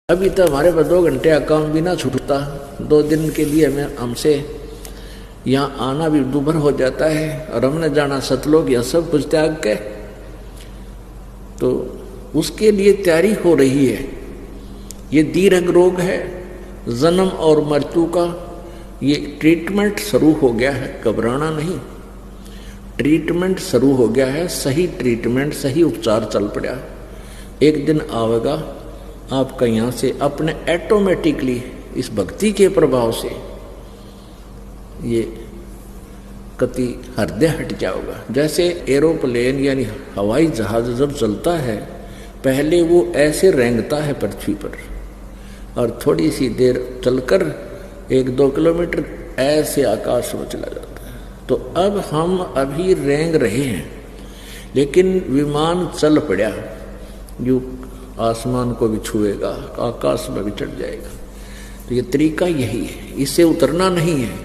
अभी तो हमारे पास 2 घंटे का काम भी ना छूटता, 2 दिन के लिए हमें हमसे यहाँ आना भी दूभर हो जाता है और हमने जाना सतलोक या सब कुछ त्याग के, तो उसके लिए तैयारी हो रही है। ये दीर्घ रोग है, जन्म और मृत्यु का ये ट्रीटमेंट शुरू हो गया है, घबराना नहीं। ट्रीटमेंट शुरू हो गया है, सही ट्रीटमेंट सही उपचार चल पड़ा। एक दिन आवेगा आपका यहाँ से अपने ऑटोमेटिकली इस भक्ति के प्रभाव से ये कति हृदय हट जाओगा। जैसे एरोप्लेन यानी हवाई जहाज जब चलता है, पहले वो ऐसे रेंगता है पृथ्वी पर और थोड़ी सी देर चलकर 1-2 किलोमीटर ऐसे आकाश में चला जाता है। तो अब हम अभी रेंग रहे हैं, लेकिन विमान चल पड़ा, जो आसमान को भी छुएगा, आकाश में भी चढ़ जाएगा। तो ये तरीका यही है, इससे उतरना नहीं है,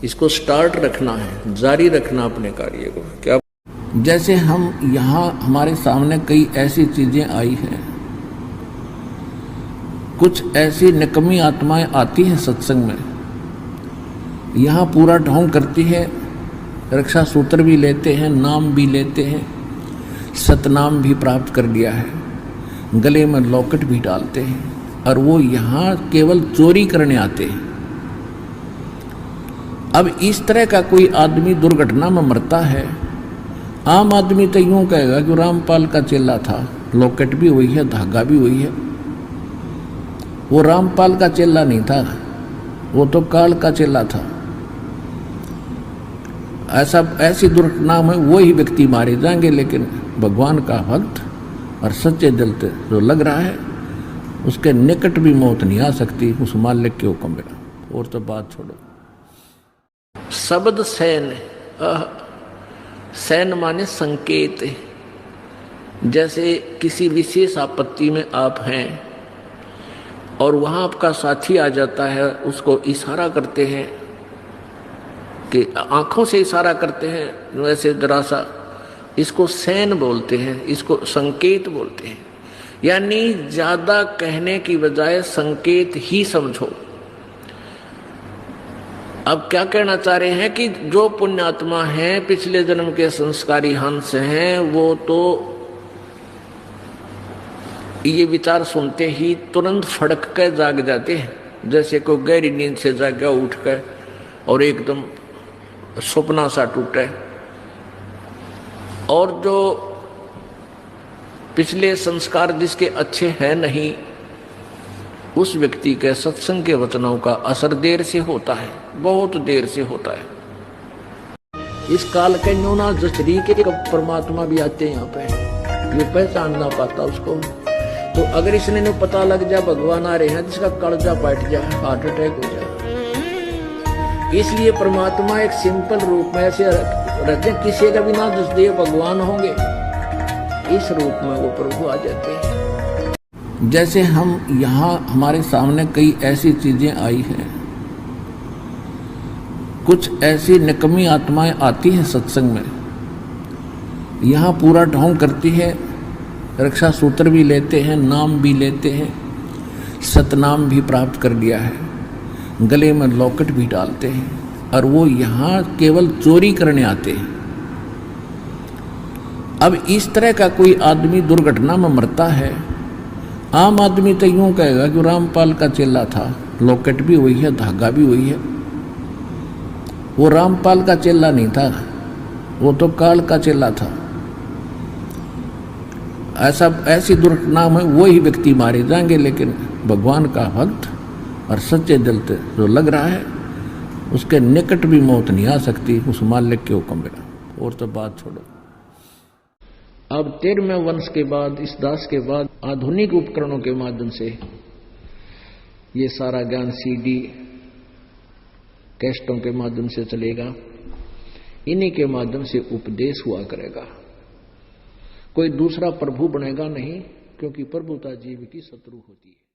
इसको स्टार्ट रखना है, जारी रखना अपने कार्य को। क्या जैसे हम यहाँ हमारे सामने कई ऐसी चीजें आई हैं, कुछ ऐसी निकम्मी आत्माएं आती हैं सत्संग में, यहाँ पूरा ढोंग करती है, रक्षा सूत्र भी लेते हैं, नाम भी लेते हैं, सतनाम भी प्राप्त कर लिया है, गले में लॉकेट भी डालते हैं, और वो यहाँ केवल चोरी करने आते हैं। अब इस तरह का कोई आदमी दुर्घटना में मरता है, आम आदमी तो यूं कहेगा कि रामपाल का चेला था, लॉकेट भी वही है, धागा भी वही है। वो रामपाल का चेला नहीं था, वो तो काल का चेला था। ऐसी दुर्घटना में वही व्यक्ति मारे जाएंगे, लेकिन भगवान का भक्त और सच्चे दिल से जो लग रहा है, उसके निकट भी मौत नहीं आ सकती, उस मालिक के हुक्म बिना। और तो बात छोड़ो। शब्द सैन, सैन माने संकेत। जैसे किसी विशेष आपत्ति में आप हैं और वहां आपका साथी आ जाता है, उसको इशारा करते हैं कि आंखों से इशारा करते हैं वैसे जरा सा, इसको सैन बोलते हैं, इसको संकेत बोलते हैं। यानी ज्यादा कहने की बजाय संकेत ही समझो। अब क्या कहना चाह रहे हैं कि जो पुण्यात्मा हैं, पिछले जन्म के संस्कारी हंस हैं, वो तो ये विचार सुनते ही तुरंत फड़क कर जाग जाते हैं, जैसे कोई गहरी नींद से जागा उठ कर और एकदम सपना सा टूटे। और जो पिछले संस्कार जिसके अच्छे हैं नहीं, उस व्यक्ति के सत्संग के वचनों का असर देर से होता है, बहुत देर से होता है। इस काल के न्यूना जसरी के परमात्मा भी आते हैं यहाँ पे, ये पहचान ना पाता उसको। तो अगर इसने न पता लग जाए भगवान आ रहे हैं, जिसका कड़जा बैठ जाए, हार्ट अटैक हो जाए। इसलिए परमात्मा एक सिंपल रूप में ऐसे रहते, किसी का भी ना दस दे भगवान होंगे, इस रूप में वो प्रभु आ जाते हैं। जैसे हम यहाँ हमारे सामने कई ऐसी चीजें आई हैं, कुछ ऐसी निकम्मी आत्माएं आती हैं सत्संग में, यहाँ पूरा ढोंग करती है, रक्षा सूत्र भी लेते हैं, नाम भी लेते हैं, सतनाम भी प्राप्त कर लिया है, गले में लॉकेट भी डालते हैं, और वो यहाँ केवल चोरी करने आते हैं। अब इस तरह का कोई आदमी दुर्घटना में मरता है, आम आदमी तो यूं कहेगा कि रामपाल का चेला था, लॉकेट भी वही है, धागा भी वही है। वो रामपाल का चेला नहीं था, वो तो काल का चेला था। ऐसी दुर्घटना में वही व्यक्ति मारे जाएंगे, लेकिन भगवान का भक्त और सच्चे दिल से जो लग रहा है, उसके निकट भी मौत नहीं आ सकती, उस मालिक के हुक्म बिना। और तो बात छोड़ो। अब 13वें वंश के बाद, इस दास के बाद, आधुनिक उपकरणों के माध्यम से ये सारा ज्ञान CD कैस्टों के माध्यम से चलेगा, इन्हीं के माध्यम से उपदेश हुआ करेगा। कोई दूसरा प्रभु बनेगा नहीं, क्योंकि प्रभुता जीव की शत्रु होती है।